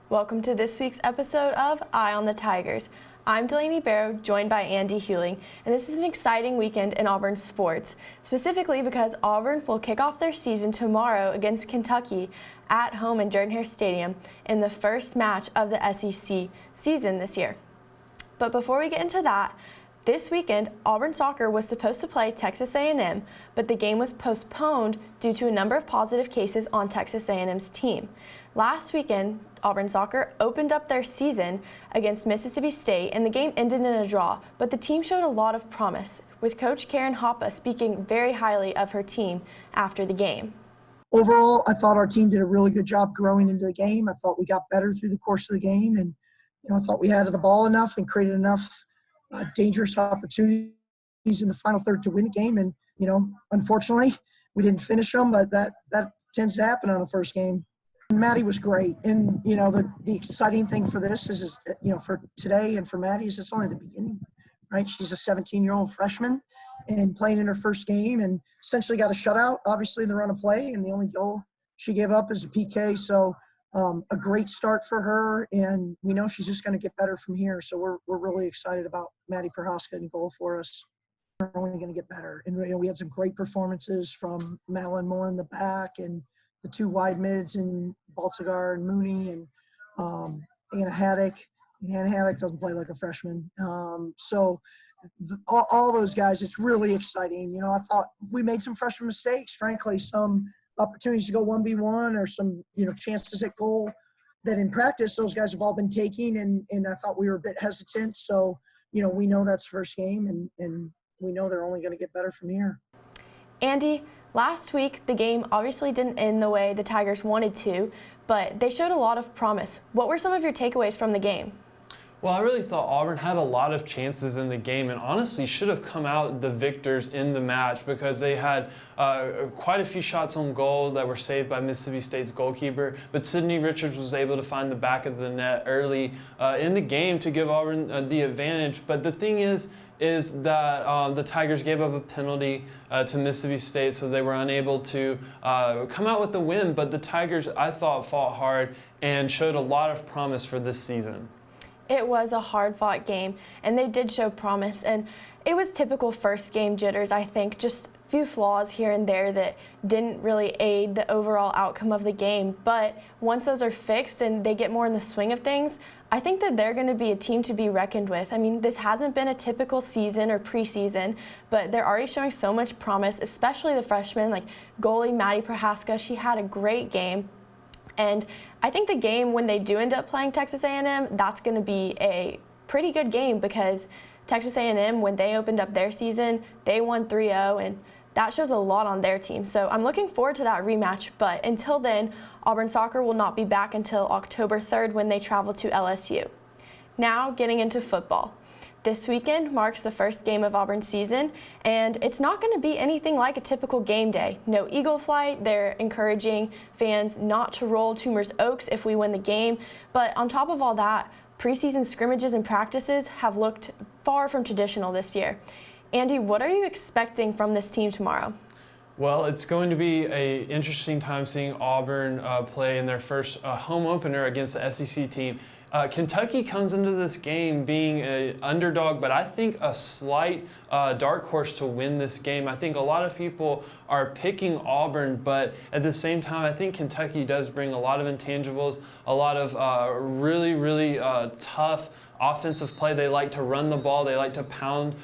Welcome to this week's episode of Eye on the Tigers. I'm Delaney Barrow, joined by Andy Hewling, and this is an exciting weekend in Auburn sports, specifically because Auburn will kick off their season tomorrow against Kentucky at home in Jordan-Hare Stadium in the first match of the SEC season this year. But before we get into that, this weekend, Auburn soccer was supposed to play Texas A&M, but the game was postponed due to a number of positive cases on Texas A&M's team. Last weekend, Auburn soccer opened up their season against Mississippi State, and the game ended in a draw, but the team showed a lot of promise, with Coach Karen Hoppe speaking very highly of her team after the game. Overall, I thought our team did a really good job growing into the game. I thought we got better through the course of the game, and I thought we had the ball enough and created enough dangerous opportunities in the final third to win the game. And, unfortunately, we didn't finish them, but that tends to happen on the first game. And Maddie was great. And, the exciting thing for this is, for today and for Maddie is it's only the beginning, right? She's a 17-year-old freshman and playing in her first game and essentially got a shutout, obviously, in the run of play. And the only goal she gave up is a PK. So a great start for her. And we know she's just going to get better from here. So we're really excited about Maddie Prohaska in goal for us. We're only going to get better. And, we had some great performances from Madeline Moore in the back and the two wide mids and Baltzegar and Mooney and Anna Haddock. And Anna Haddock doesn't play like a freshman. All those guys, it's really exciting. I thought we made some freshman mistakes, frankly, some opportunities to go 1v1 or some, chances at goal that in practice those guys have all been taking. And I thought we were a bit hesitant. So, we know that's first game and we know they're only going to get better from here. Andy, last week the game obviously didn't end the way the Tigers wanted to, but they showed a lot of promise. What were some of your takeaways from the game? Well, I really thought Auburn had a lot of chances in the game and honestly should have come out the victors in the match because they had quite a few shots on goal that were saved by Mississippi State's goalkeeper. But Sydney Richards was able to find the back of the net early in the game to give Auburn the advantage. But the thing is that the Tigers gave up a penalty to Mississippi State, so they were unable to come out with the win. But the Tigers, I thought, fought hard and showed a lot of promise for this season. It was a hard-fought game, and they did show promise, and it was typical first-game jitters, I think, just a few flaws here and there that didn't really aid the overall outcome of the game. But once those are fixed and they get more in the swing of things, I think that they're going to be a team to be reckoned with. I mean, this hasn't been a typical season or preseason, but they're already showing so much promise, especially the freshmen, like goalie Maddie Prohaska. She had a great game. And I think the game, when they do end up playing Texas A&M, that's going to be a pretty good game because Texas A&M, when they opened up their season, they won 3-0, and that shows a lot on their team. So I'm looking forward to that rematch. But until then, Auburn soccer will not be back until October 3rd when they travel to LSU. Now, getting into football. This weekend marks the first game of Auburn's season, and it's not going to be anything like a typical game day. No eagle flight. They're encouraging fans not to roll Toomer's Oaks if we win the game. But on top of all that, preseason scrimmages and practices have looked far from traditional this year. Andy, what are you expecting from this team tomorrow? Well, it's going to be an interesting time seeing Auburn play in their first home opener against the SEC team. Kentucky comes into this game being an underdog, but I think a slight dark horse to win this game. I think a lot of people are picking Auburn, but at the same time, I think Kentucky does bring a lot of intangibles, a lot of really tough offensive play. They like to run the ball. They like to pound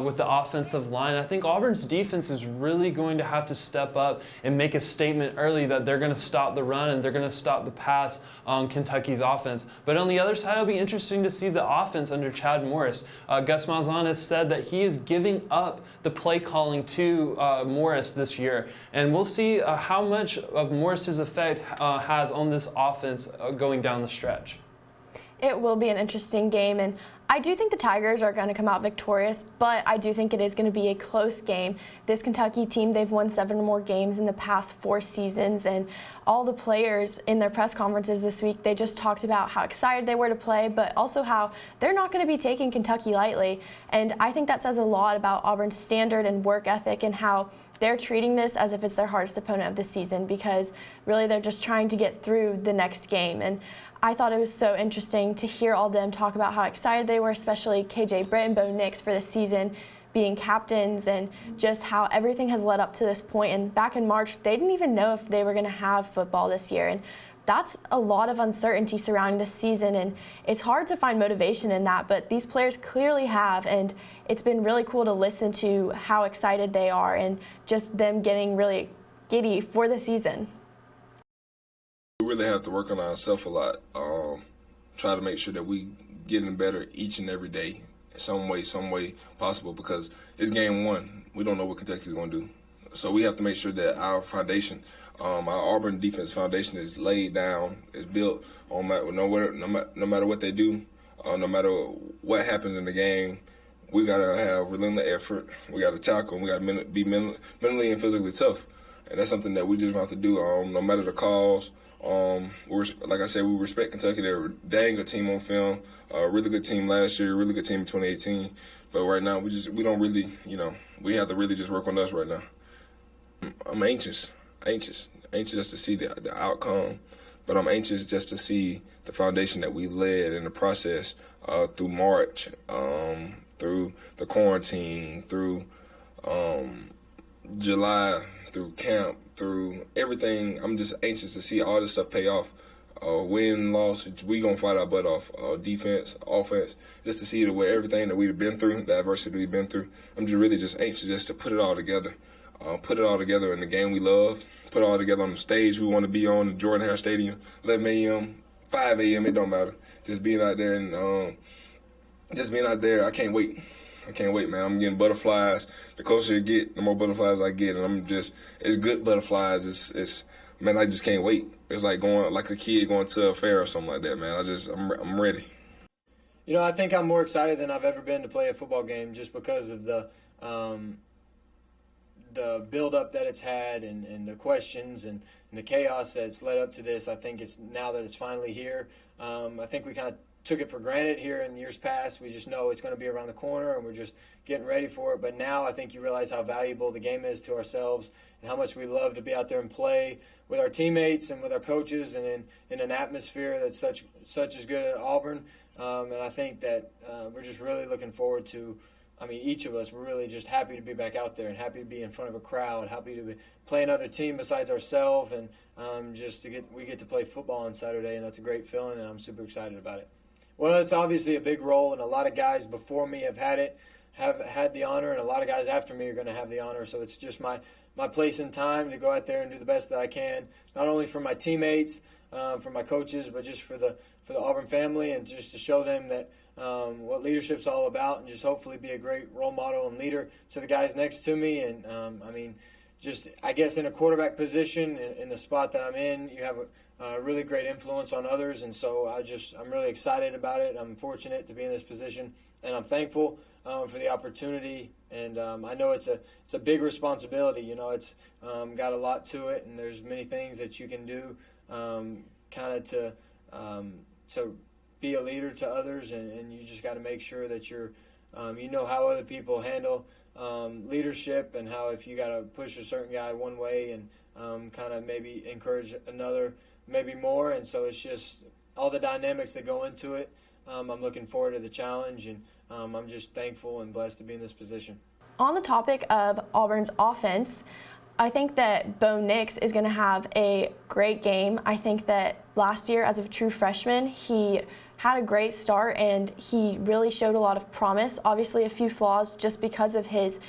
with the offensive line. I think Auburn's defense is really going to have to step up and make a statement early that they're going to stop the run and they're going to stop the pass on Kentucky's offense. But on the other side, it'll be interesting to see the offense under Chad Morris. Gus Malzahn has said that he is giving up the play calling to Morris this year. And we'll see how much of Morris's effect has on this offense going down the stretch. It will be an interesting game, and I do think the Tigers are going to come out victorious, but I do think it is going to be a close game. This Kentucky team, they've won 7 or more games in the past 4 seasons, and all the players in their press conferences this week, they just talked about how excited they were to play, but also how they're not going to be taking Kentucky lightly. And I think that says a lot about Auburn's standard and work ethic and how they're treating this as if it's their hardest opponent of the season because really they're just trying to get through the next game. And I thought it was so interesting to hear all of them talk about how excited they were, especially KJ Britt and Bo Nix for the season, being captains, and just how everything has led up to this point. And back in March, they didn't even know if they were going to have football this year. And that's a lot of uncertainty surrounding this season, and it's hard to find motivation in that, but these players clearly have, and it's been really cool to listen to how excited they are and just them getting really giddy for the season. We really have to work on ourselves a lot, try to make sure that we getting better each and every day in some way possible, because it's game one. We don't know what Kentucky's going to do. So we have to make sure that our foundation, our Auburn defense foundation, is laid down, is built on no matter what they do, no matter what happens in the game. We got to have relentless effort. We got to tackle, and we got to be mentally and physically tough. And that's something that we just have to do, no matter the calls. Like I said, we respect Kentucky. They're a dang good team on film, a really good team last year, a really good team in 2018. But right now, we don't really, we have to really just work on us right now. I'm anxious just to see the outcome, but I'm anxious just to see the foundation that we laid in the process through March, through the quarantine, through July, through camp, through everything. I'm just anxious to see all this stuff pay off. Win, loss, we gonna fight our butt off. Defense, offense, just to see everything that we've been through, the adversity we've been through. I'm just really just anxious just to put it all together. Put it all together in the game we love, put it all together on the stage we want to be on, the Jordan-Hare Stadium, 11 a.m., 5 a.m., it don't matter. Just being out there I can't wait. I can't wait, man. I'm getting butterflies. The closer you get, the more butterflies I get, and it's good butterflies. It's man, I just can't wait. It's like going like a kid going to a fair or something like that, man. I'm ready. I think I'm more excited than I've ever been to play a football game, just because of the build-up that it's had and the questions and the chaos that's led up to this. I think it's now that it's finally here. I think we kind of took it for granted here in years past. We just know it's going to be around the corner, and we're just getting ready for it. But now I think you realize how valuable the game is to ourselves and how much we love to be out there and play with our teammates and with our coaches, and in an atmosphere that's such as good at Auburn. And I think that we're just really looking forward to, each of us, we're really just happy to be back out there and happy to be in front of a crowd, happy to play another team besides ourselves, and we get to play football on Saturday, and that's a great feeling, and I'm super excited about it. Well, it's obviously a big role, and a lot of guys before me have had the honor, and a lot of guys after me are going to have the honor. So it's just my place and time to go out there and do the best that I can, not only for my teammates, for my coaches, but just for the Auburn family, and just to show them that what leadership's all about, and just hopefully be a great role model and leader to the guys next to me. And I guess in a quarterback position, in the spot that I'm in, you have a really great influence on others, and so I'm really excited about it. I'm fortunate to be in this position, and I'm thankful for the opportunity. And I know it's a big responsibility. It's got a lot to it, and there's many things that you can do, to be a leader to others, and you just got to make sure that you're, how other people handle leadership, and how if you got to push a certain guy one way and kind of maybe encourage another maybe more. And so it's just all the dynamics that go into it. I'm looking forward to the challenge, and I'm just thankful and blessed to be in this position. On the topic of Auburn's offense, I think that Bo Nix is going to have a great game. I think that last year, as a true freshman, he had a great start, and he really showed a lot of promise. Obviously, a few flaws just because of his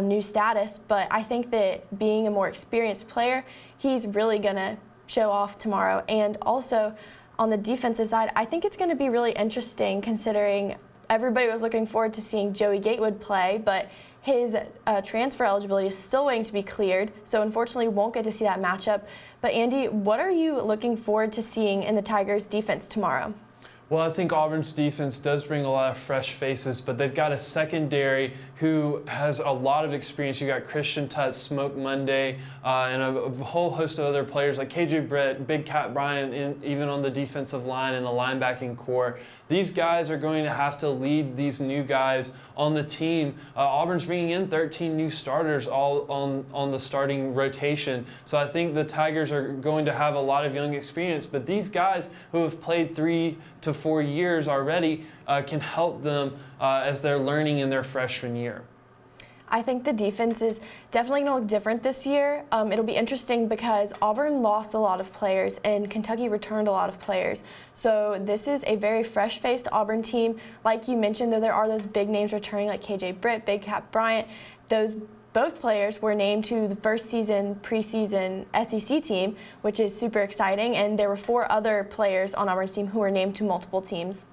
new status, but I think that being a more experienced player, he's really going to show off tomorrow. And also, on the defensive side, I think it's going to be really interesting, considering everybody was looking forward to seeing Joey Gatewood play, but his transfer eligibility is still waiting to be cleared, so unfortunately won't get to see that matchup. But Andy, what are you looking forward to seeing in the Tigers' defense tomorrow? Well, I think Auburn's defense does bring a lot of fresh faces, but they've got a secondary who has a lot of experience. You got Christian Tutts, Smoke Monday, and a whole host of other players like KJ Brett, Big Cat Bryant, even on the defensive line and the linebacking core. These guys are going to have to lead these new guys on the team. Auburn's bringing in 13 new starters all on the starting rotation. So I think the Tigers are going to have a lot of young experience, but these guys who have played 3 to 4 years already can help them as they're learning in their freshman year. I think the defense is definitely going to look different this year. It'll be interesting because Auburn lost a lot of players and Kentucky returned a lot of players. So this is a very fresh-faced Auburn team. Like you mentioned, though, there are those big names returning like KJ Britt, Big Cat Bryant. Both players were named to the first season preseason SEC team, which is super exciting. And there were 4 other players on Auburn's team who were named to multiple teams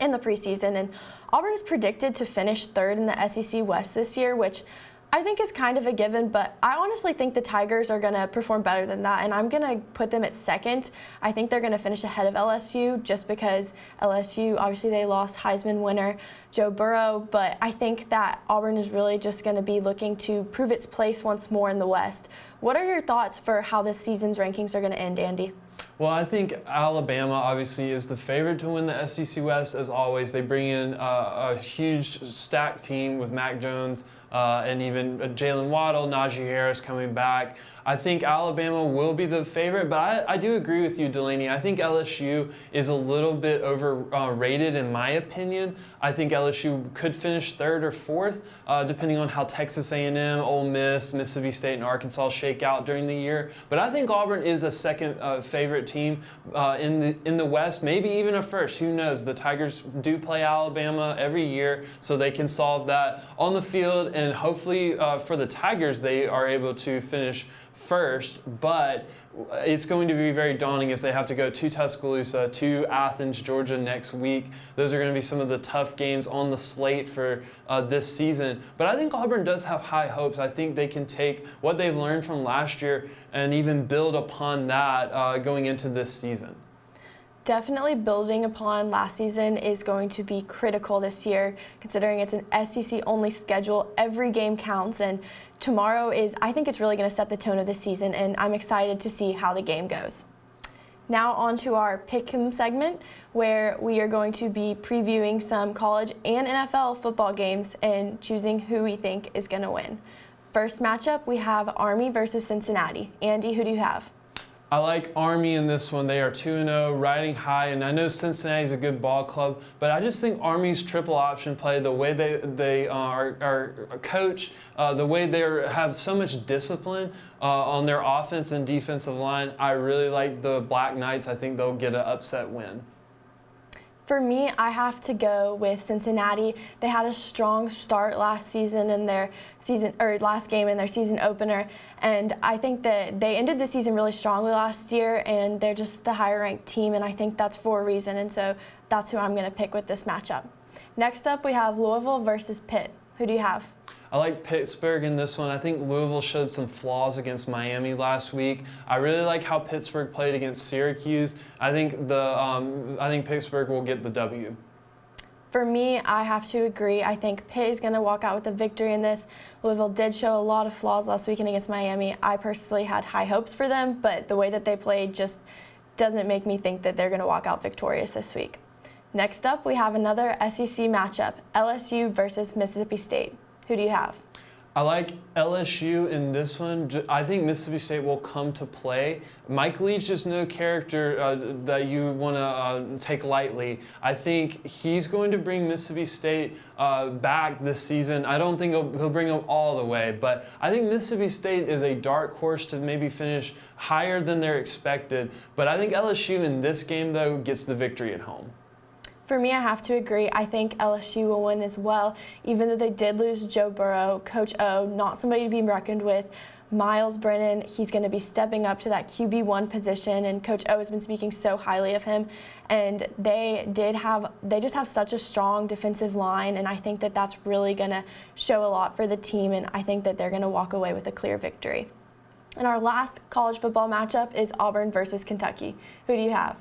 in the preseason. And Auburn is predicted to finish 3rd in the SEC West this year, which I think is kind of a given, but I honestly think the Tigers are going to perform better than that, and I'm going to put them at 2nd. I think they're going to finish ahead of LSU just because LSU, obviously they lost Heisman winner Joe Burrow, but I think that Auburn is really just going to be looking to prove its place once more in the West. What are your thoughts for how this season's rankings are going to end, Andy? Well, I think Alabama obviously is the favorite to win the SEC West as always. They bring in a huge stacked team with Mac Jones and even Jalen Waddle, Najee Harris coming back. I think Alabama will be the favorite, but I do agree with you, Delaney. I think LSU is a little bit overrated in my opinion. I think LSU could finish 3rd or 4th, depending on how Texas A&M, Ole Miss, Mississippi State, and Arkansas shake out during the year. But I think Auburn is a 2nd favorite team in the West, maybe even a 1st. Who knows? The Tigers do play Alabama every year, so they can solve that on the field. And hopefully for the Tigers, they are able to finish 1st, but it's going to be very daunting as they have to go to Tuscaloosa, to Athens, Georgia next week. Those are going to be some of the tough games on the slate for this season. But I think Auburn does have high hopes. I think they can take what they've learned from last year and even build upon that going into this season. Definitely building upon last season is going to be critical this year, considering it's an SEC-only schedule. Every game counts, and tomorrow I think it's really going to set the tone of the season, and I'm excited to see how the game goes. Now on to our Pick'em segment, where we are going to be previewing some college and NFL football games and choosing who we think is going to win. First matchup, we have Army versus Cincinnati. Andy, who do you have? I like Army in this one. They are 2-0, riding high, and I know Cincinnati's a good ball club, but I just think Army's triple option play, the way they are coached, the way they have so much discipline on their offense and defensive line, I really like the Black Knights. I think they'll get an upset win. For me, I have to go with Cincinnati. They had a strong start last season in their last game in their season opener, and I think that they ended the season really strongly last year, and they're just the higher ranked team, and I think that's for a reason, and so that's who I'm going to pick with this matchup. Next up, we have Louisville versus Pitt. Who do you have? I like Pittsburgh in this one. I think Louisville showed some flaws against Miami last week. I really like how Pittsburgh played against Syracuse. I think Pittsburgh will get the W. For me, I have to agree. I think Pitt is going to walk out with a victory in this. Louisville did show a lot of flaws last weekend against Miami. I personally had high hopes for them, but the way that they played just doesn't make me think that they're going to walk out victorious this week. Next up, we have another SEC matchup, LSU versus Mississippi State. Who do you have? I like LSU in this one. I think Mississippi State will come to play. Mike Leach is no character that you want to take lightly. I think he's going to bring Mississippi State back this season. I don't think he'll bring them all the way, but I think Mississippi State is a dark horse to maybe finish higher than they're expected. But I think LSU in this game, though, gets the victory at home. For me, I have to agree. I think LSU will win as well, even though they did lose Joe Burrow. Coach O, not somebody to be reckoned with. Miles Brennan, he's going to be stepping up to that QB1 position, and Coach O has been speaking so highly of him. And they just have such a strong defensive line, and I think that that's really going to show a lot for the team, and I think that they're going to walk away with a clear victory. And our last college football matchup is Auburn versus Kentucky. Who do you have?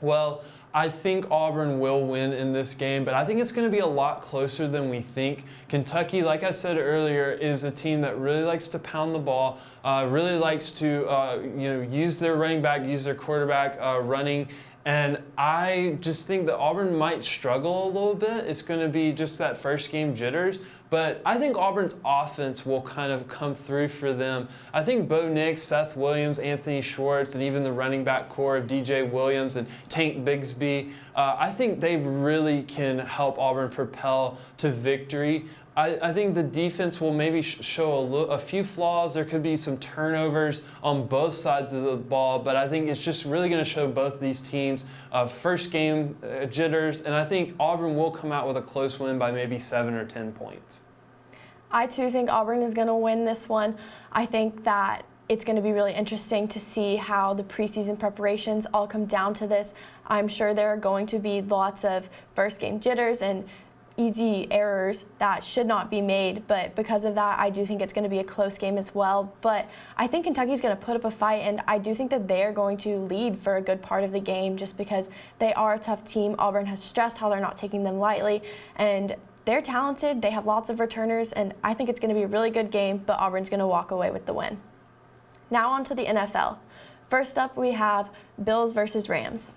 Well, I think Auburn will win in this game, but I think it's going to be a lot closer than we think. Kentucky, like I said earlier, is a team that really likes to pound the ball, really likes to use their running back, use their quarterback running. And I just think that Auburn might struggle a little bit. It's going to be just that first game jitters. But I think Auburn's offense will kind of come through for them. I think Bo Nix, Seth Williams, Anthony Schwartz, and even the running back core of DJ Williams and Tank Bigsby, I think they really can help Auburn propel to victory. I think the defense will maybe show a few flaws. There could be some turnovers on both sides of the ball, but I think it's just really going to show both these teams first game jitters, and I think Auburn will come out with a close win by maybe 7 or 10 points. I too think Auburn is going to win this one. I think that it's going to be really interesting to see how the preseason preparations all come down to this. I'm sure there are going to be lots of first game jitters and easy errors that should not be made, but because of that, I do think it's going to be a close game as well. But I think Kentucky's going to put up a fight, and I do think that they're going to lead for a good part of the game just because they are a tough team. Auburn has stressed how they're not taking them lightly, and they're talented. They have lots of returners, and I think it's going to be a really good game, but Auburn's going to walk away with the win. Now on to the NFL. First up, we have Bills versus Rams.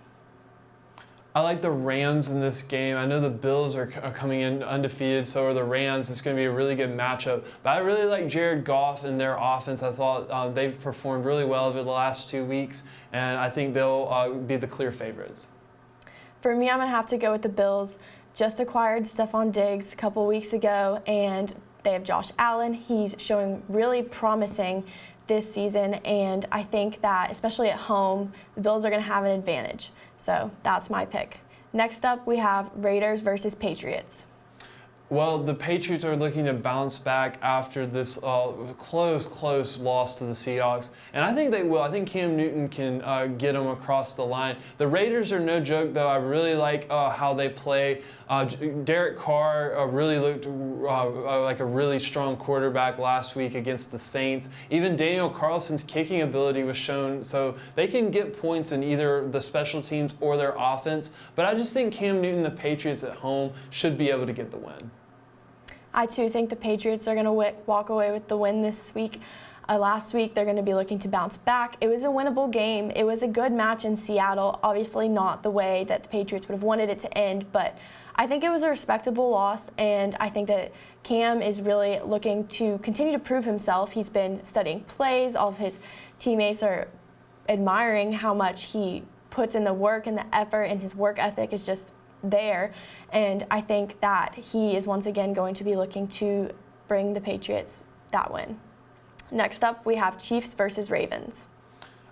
I like the Rams in this game. I know the Bills are coming in undefeated, so are the Rams. It's going to be a really good matchup. But I really like Jared Goff and their offense. I thought they've performed really well over the last 2 weeks, and I think they'll be the clear favorites. For me, I'm going to have to go with the Bills. Just acquired Stephon Diggs a couple weeks ago, and they have Josh Allen. He's showing really promising this season, and I think that, especially at home, the Bills are going to have an advantage. So that's my pick. Next up, we have Raiders versus Patriots. Well, the Patriots are looking to bounce back after this close loss to the Seahawks, and I think they will. I think Cam Newton can get them across the line. The Raiders are no joke, though. I really like how they play. Derek Carr really looked like a really strong quarterback last week against the Saints. Even Daniel Carlson's kicking ability was shown, so they can get points in either the special teams or their offense. But I just think Cam Newton, the Patriots at home, should be able to get the win. I too think the Patriots are going to walk away with the win this week. Last week, they're going to be looking to bounce back. It was a winnable game. It was a good match in Seattle. Obviously not the way that the Patriots would have wanted it to end, but I think it was a respectable loss, and I think that Cam is really looking to continue to prove himself. He's been studying plays. All of his teammates are admiring how much he puts in the work and the effort, and his work ethic is just there. And I think that he is once again going to be looking to bring the Patriots that win. Next up, we have Chiefs versus Ravens.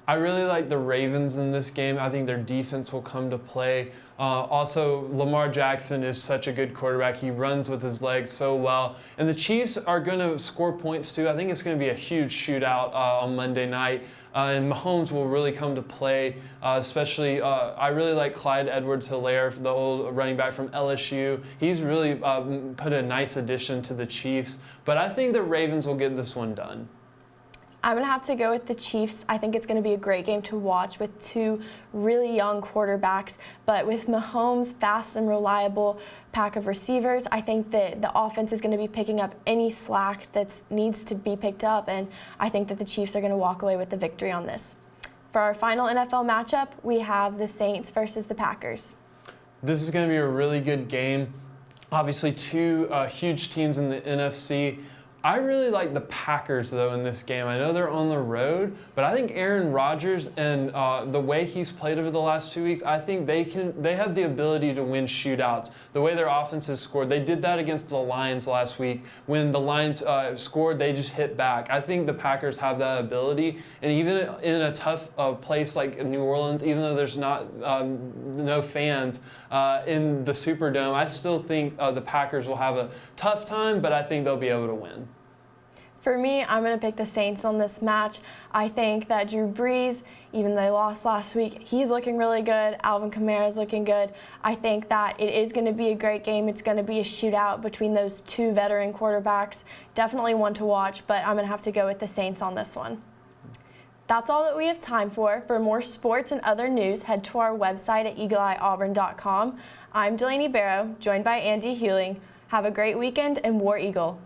I really like the Ravens in this game. I think their defense will come to play. Also, Lamar Jackson is such a good quarterback. He runs with his legs so well. And the Chiefs are going to score points too. I think it's going to be a huge shootout on Monday night. And Mahomes will really come to play, especially I really like Clyde Edwards-Helaire, the old running back from LSU. He's really put a nice addition to the Chiefs. But I think the Ravens will get this one done. I'm going to have to go with the Chiefs. I think it's going to be a great game to watch with two really young quarterbacks. But with Mahomes' fast and reliable pack of receivers, I think that the offense is going to be picking up any slack that needs to be picked up. And I think that the Chiefs are going to walk away with the victory on this. For our final NFL matchup, we have the Saints versus the Packers. This is going to be a really good game. Obviously, two huge teams in the NFC. I really like the Packers, though, in this game. I know they're on the road, but I think Aaron Rodgers and the way he's played over the last 2 weeks, I think they have the ability to win shootouts. The way their offense has scored, they did that against the Lions last week. When the Lions scored, they just hit back. I think the Packers have that ability, and even in a tough place like New Orleans, even though there's no fans in the Superdome, I still think the Packers will have a tough time, but I think they'll be able to win. For me, I'm going to pick the Saints on this match. I think that Drew Brees, even though they lost last week, he's looking really good. Alvin Kamara's looking good. I think that it is going to be a great game. It's going to be a shootout between those two veteran quarterbacks. Definitely one to watch, but I'm going to have to go with the Saints on this one. That's all that we have time for. For more sports and other news, head to our website at eagleeyeauburn.com. I'm Delaney Barrow, joined by Andy Hewling. Have a great weekend and War Eagle.